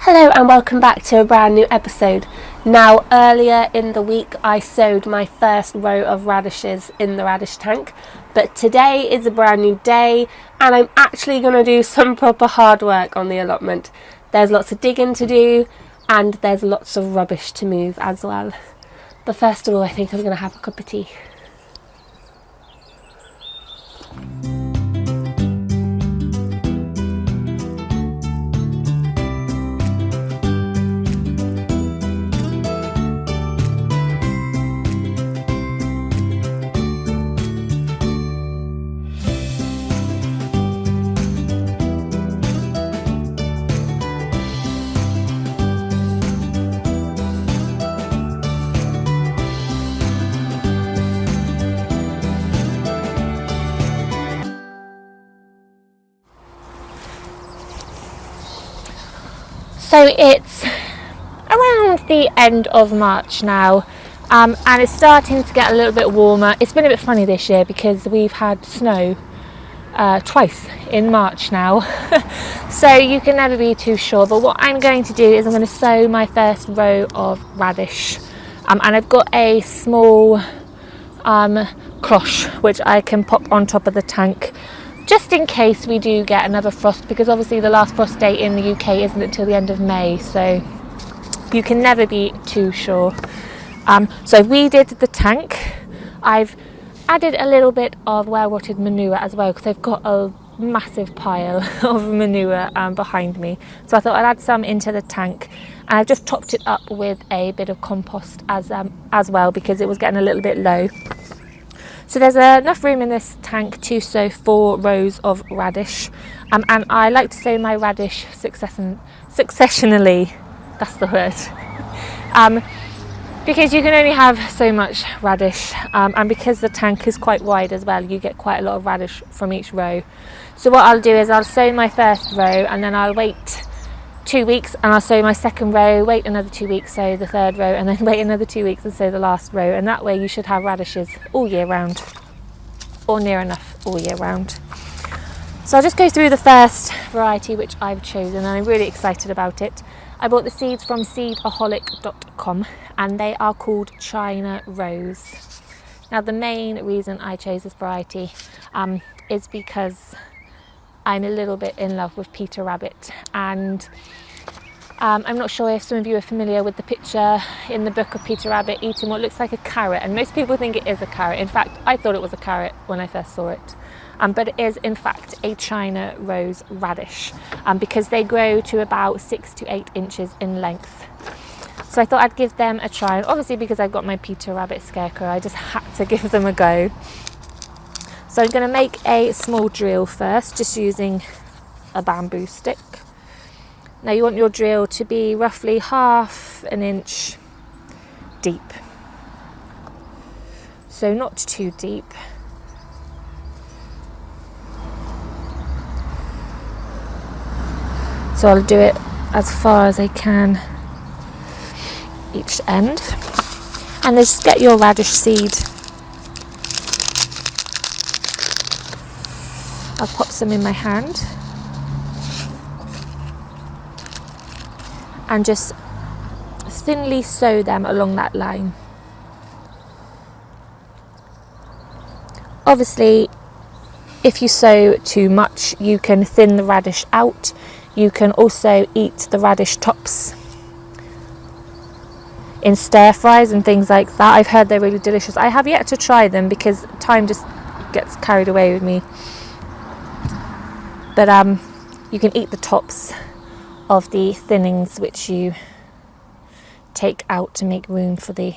Hello and welcome back to a brand new episode. Now, earlier in the week I sowed my first row of radishes in the radish tank, but today is a brand new day and I'm actually going to do some proper hard work on the allotment. There's lots of digging to do and there's lots of rubbish to move as well. But first of all, I think I'm going to have a cup of tea. So it's around the end of March now, and it's starting to get a little bit warmer. It's been a bit funny this year because we've had snow twice in March now, so you can never be too sure. But what I'm going to do is I'm going to sow my first row of radish, and I've got a small cloche which I can pop on top of the tank, just in case we do get another frost, because obviously the last frost date in the UK isn't until the end of May, so you can never be too sure. So I've weeded the tank. I've added a little bit of well-rotted manure as well, because I've got a massive pile of manure behind me, so I thought I'd add some into the tank, and I've just topped it up with a bit of compost as well, because it was getting a little bit low. So there's enough room in this tank to sow 4 rows of radish, and I like to sow my radish successionally, that's the word, because you can only have so much radish, and because the tank is quite wide as well, you get quite a lot of radish from each row. So what I'll do is I'll sow my first row, and then I'll wait 2 weeks and I'll sow my second row, wait another 2 weeks, sow the third row, and then wait another 2 weeks and sow the last row, and that way you should have radishes all year round, or near enough all year round. So I'll just go through the first variety which I've chosen, and I'm really excited about it. I bought the seeds from seedaholic.com and they are called China Rose. Now the main reason I chose this variety is because I'm a little bit in love with Peter Rabbit, and I'm not sure if some of you are familiar with the picture in the book of Peter Rabbit eating what looks like a carrot, and most people think it is a carrot. In fact, I thought it was a carrot when I first saw it, but it is in fact a China Rose radish, because they grow to about 6 to 8 inches in length. So I thought I'd give them a try, and obviously because I've got my Peter Rabbit scarecrow, I just had to give them a go. So I'm going to make a small drill first, just using a bamboo stick. Now you want your drill to be roughly 1/2 inch deep. So not too deep. So I'll do it as far as I can each end. And then just get your radish seed. I'll pop some in my hand and just thinly sow them along that line. Obviously, if you sow too much, you can thin the radish out. You can also eat the radish tops in stir fries and things like that. I've heard they're really delicious. I have yet to try them because time just gets carried away with me. But you can eat the tops of the thinnings which you take out to make room for the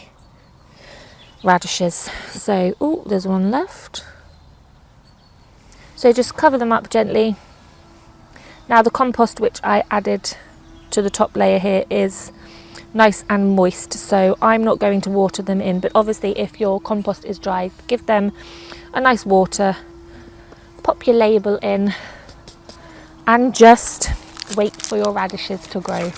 radishes. So, oh, there's one left. So just cover them up gently. Now the compost which I added to the top layer here is nice and moist, so I'm not going to water them in, but obviously if your compost is dry, give them a nice water, pop your label in, and just wait for your radishes to grow.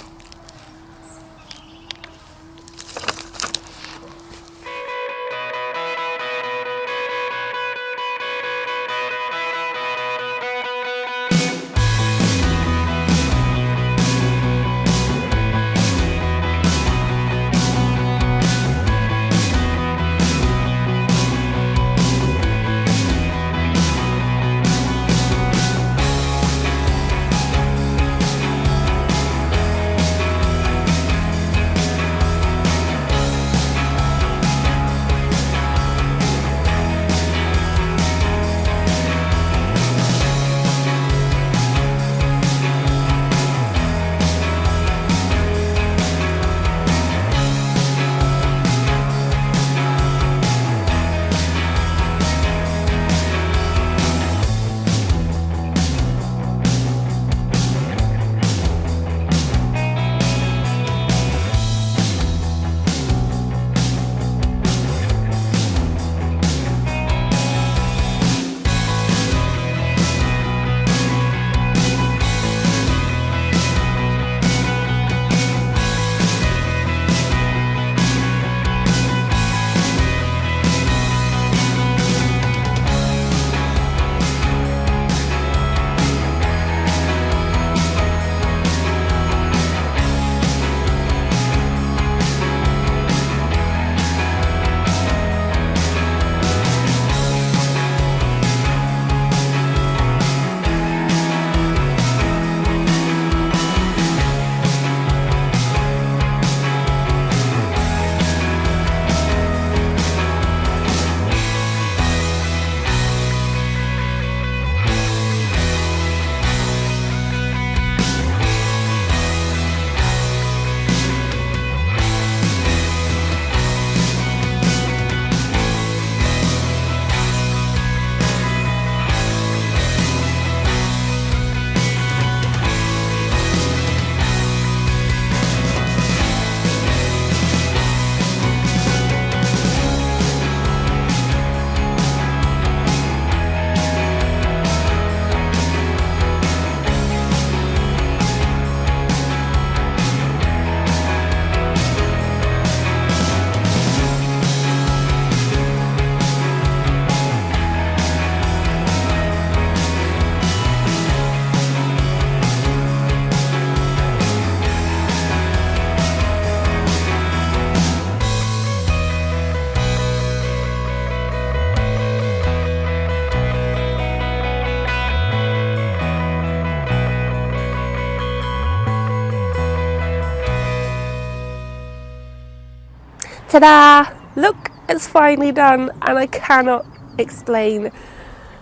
Ta-da! Look, it's finally done, and I cannot explain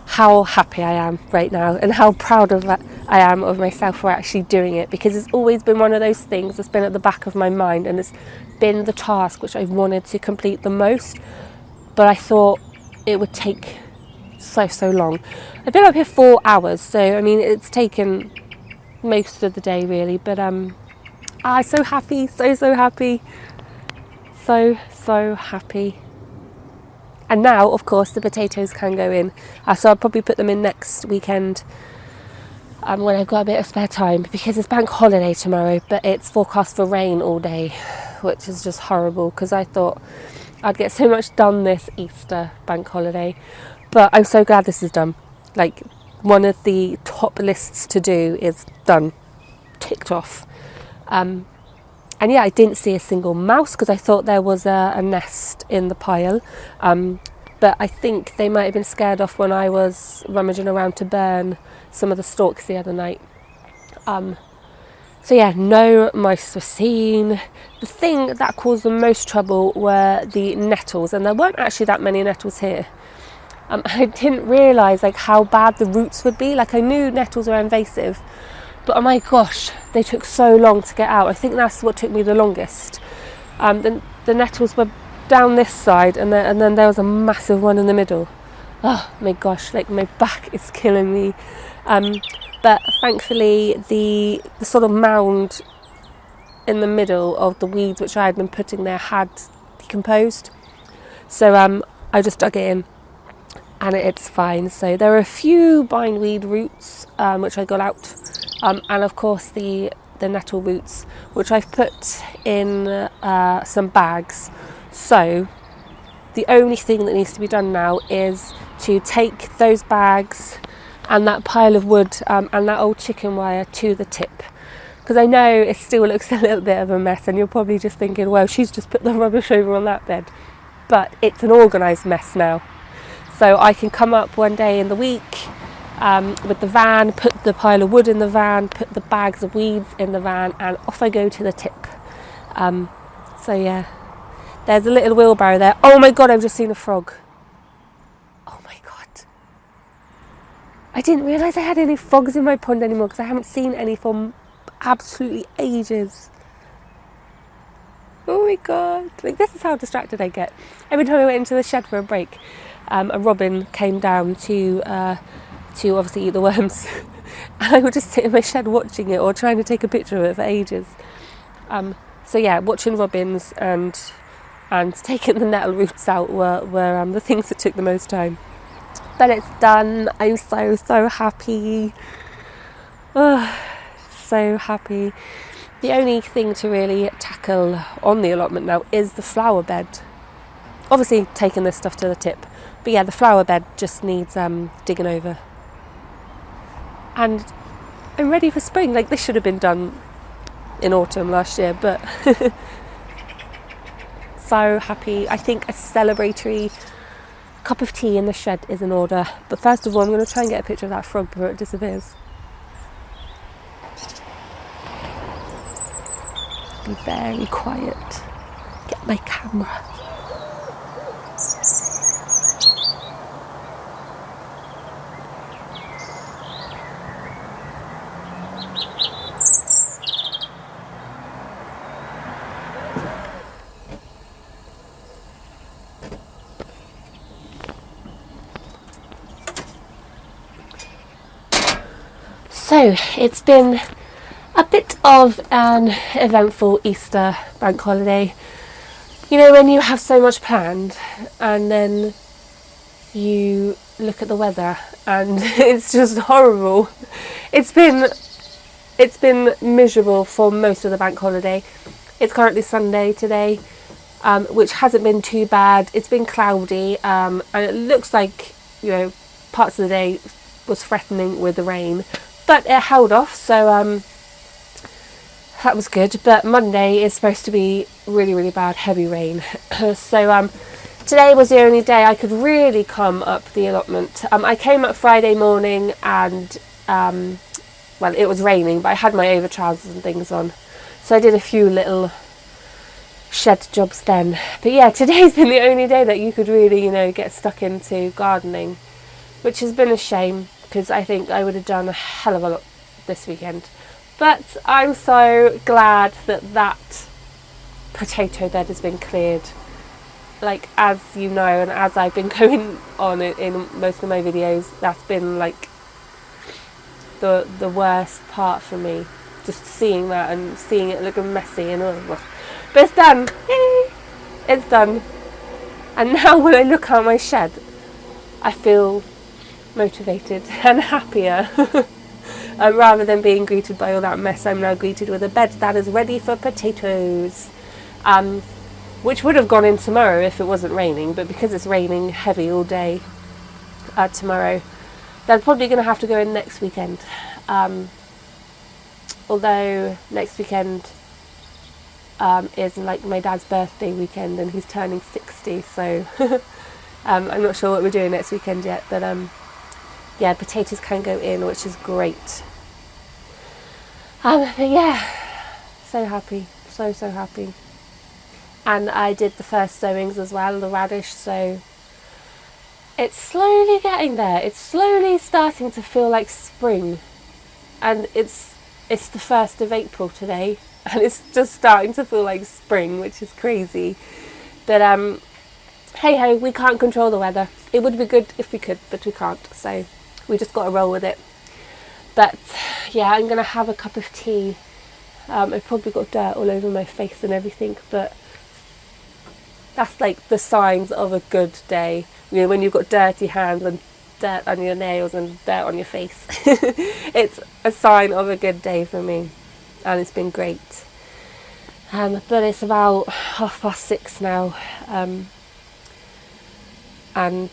how happy I am right now and how proud of that I am of myself for actually doing it, because it's always been one of those things that's been at the back of my mind, and it's been the task which I've wanted to complete the most, but I thought it would take so long. I've been up here 4 hours, so I mean it's taken most of the day really, but I'm so happy, so happy, so happy. And now, of course, the potatoes can go in. So I'll probably put them in next weekend when I've got a bit of spare time, because it's bank holiday tomorrow, but it's forecast for rain all day, which is just horrible, because I thought I'd get so much done this Easter bank holiday. But I'm so glad this is done. Like, one of the top lists to do is done, ticked off. And yeah, I didn't see a single mouse because I thought there was a nest in the pile. But I think they might have been scared off when I was rummaging around to burn some of the stalks the other night. So yeah, no mice were seen. The thing that caused the most trouble were the nettles, and there weren't actually that many nettles here. I didn't realise like how bad the roots would be. Like, I knew nettles were invasive, but oh my gosh, they took so long to get out. I think that's what took me the longest. The nettles were down this side, and then there was a massive one in the middle. Oh my gosh, like my back is killing me. But thankfully the sort of mound in the middle of the weeds which I had been putting there had decomposed. So I just dug it in, and it's fine. So there are a few bindweed roots which I got out, and of course the nettle roots, which I've put in some bags. So the only thing that needs to be done now is to take those bags and that pile of wood and that old chicken wire to the tip, because I know it still looks a little bit of a mess, and you're probably just thinking, well, she's just put the rubbish over on that bed, but it's an organised mess now. So I can come up one day in the week with the van, put the pile of wood in the van, put the bags of weeds in the van, and off I go to the tip. So yeah, there's a little wheelbarrow there. Oh my god, I've just seen a frog. Oh my god. I didn't realise I had any frogs in my pond anymore, because I haven't seen any for absolutely ages. Oh my god. Like, this is how distracted I get. Every time I went into the shed for a break, a robin came down to obviously eat the worms. And I would just sit in my shed watching it, or trying to take a picture of it for ages. So yeah, watching robins and taking the nettle roots out were the things that took the most time. But it's done. I'm so happy. Oh, so happy. The only thing to really tackle on the allotment now is the flower bed. Obviously taking this stuff to the tip, but yeah, the flower bed just needs digging over. And I'm ready for spring. Like, this should have been done in autumn last year, but so happy. I think a celebratory cup of tea in the shed is in order. But first of all, I'm going to try and get a picture of that frog before it disappears. Be very quiet. Get my camera. So it's been a bit of an eventful Easter bank holiday. You know, when you have so much planned and then you look at the weather and it's just horrible. It's been miserable for most of the bank holiday. It's currently Sunday today, which hasn't been too bad. It's been cloudy, and it looks like, you know, parts of the day was threatening with the rain. But it held off, so that was good. But Monday is supposed to be really, really bad, heavy rain. So today was the only day I could really come up the allotment. I came up Friday morning and, well, it was raining, but I had my over trousers and things on. So I did a few little shed jobs then. But yeah, today's been the only day that you could really, get stuck into gardening, which has been a shame because I think I would have done a hell of a lot this weekend. But I'm so glad that potato bed has been cleared. Like, as you know, and as I've been going on in most of my videos, that's been like the worst part for me. Just seeing that and seeing it looking messy and all. But it's done. Yay! It's done. And now when I look at my shed, I feel motivated and happier. Rather than being greeted by all that mess, I'm now greeted with a bed that is ready for potatoes. Which would have gone in tomorrow if it wasn't raining, but because it's raining heavy all day tomorrow, they're probably going to have to go in next weekend. Although next weekend is like my dad's birthday weekend and he's turning 60, so I'm not sure what we're doing next weekend yet, but yeah, potatoes can go in, which is great. But yeah, so happy, so happy. And I did the first sowings as well, the radish, so it's slowly getting there. It's slowly starting to feel like spring, and it's the 1st of April today, and it's just starting to feel like spring, which is crazy. But hey ho, we can't control the weather. It would be good if we could, but we can't, so we just got to roll with it. But yeah, I'm gonna have a cup of tea. I've probably got dirt all over my face and everything, but that's like the signs of a good day. When you've got dirty hands and dirt on your nails and dirt on your face. It's a sign of a good day for me, and it's been great. But it's about 6:30 now, and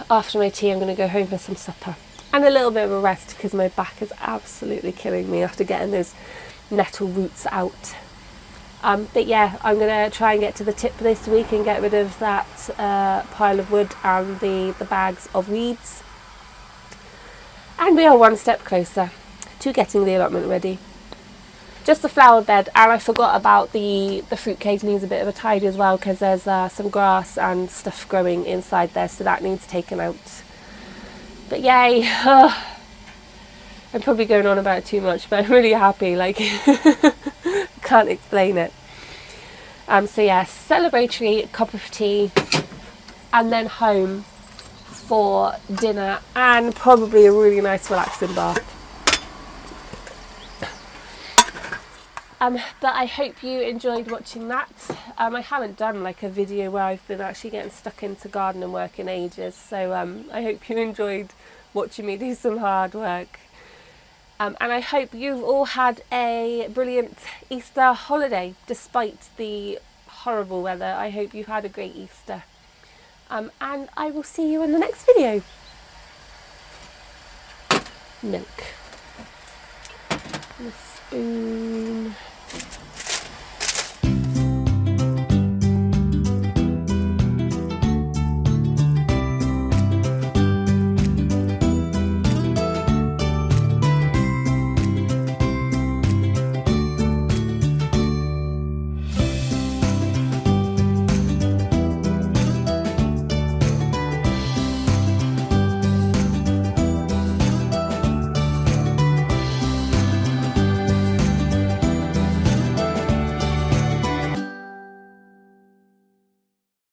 after my tea I'm going to go home for some supper and a little bit of a rest because my back is absolutely killing me after getting those nettle roots out. But yeah, I'm going to try and get to the tip this week and get rid of that pile of wood and the bags of weeds. And we are one step closer to getting the allotment ready. Just the flower bed, and I forgot about the fruit cage needs a bit of a tidy as well because there's some grass and stuff growing inside there, so that needs taken out. But yay! I'm probably going on about it too much, but I'm really happy, like, can't explain it. So yeah, celebratory cup of tea, and then home for dinner, and probably a really nice relaxing bath. But I hope you enjoyed watching that. I haven't done like a video where I've been actually getting stuck into gardening work in ages, so I hope you enjoyed watching me do some hard work. And I hope you've all had a brilliant Easter holiday despite the horrible weather. I hope you've had a great Easter. And I will see you in the next video. Milk. And a spoon.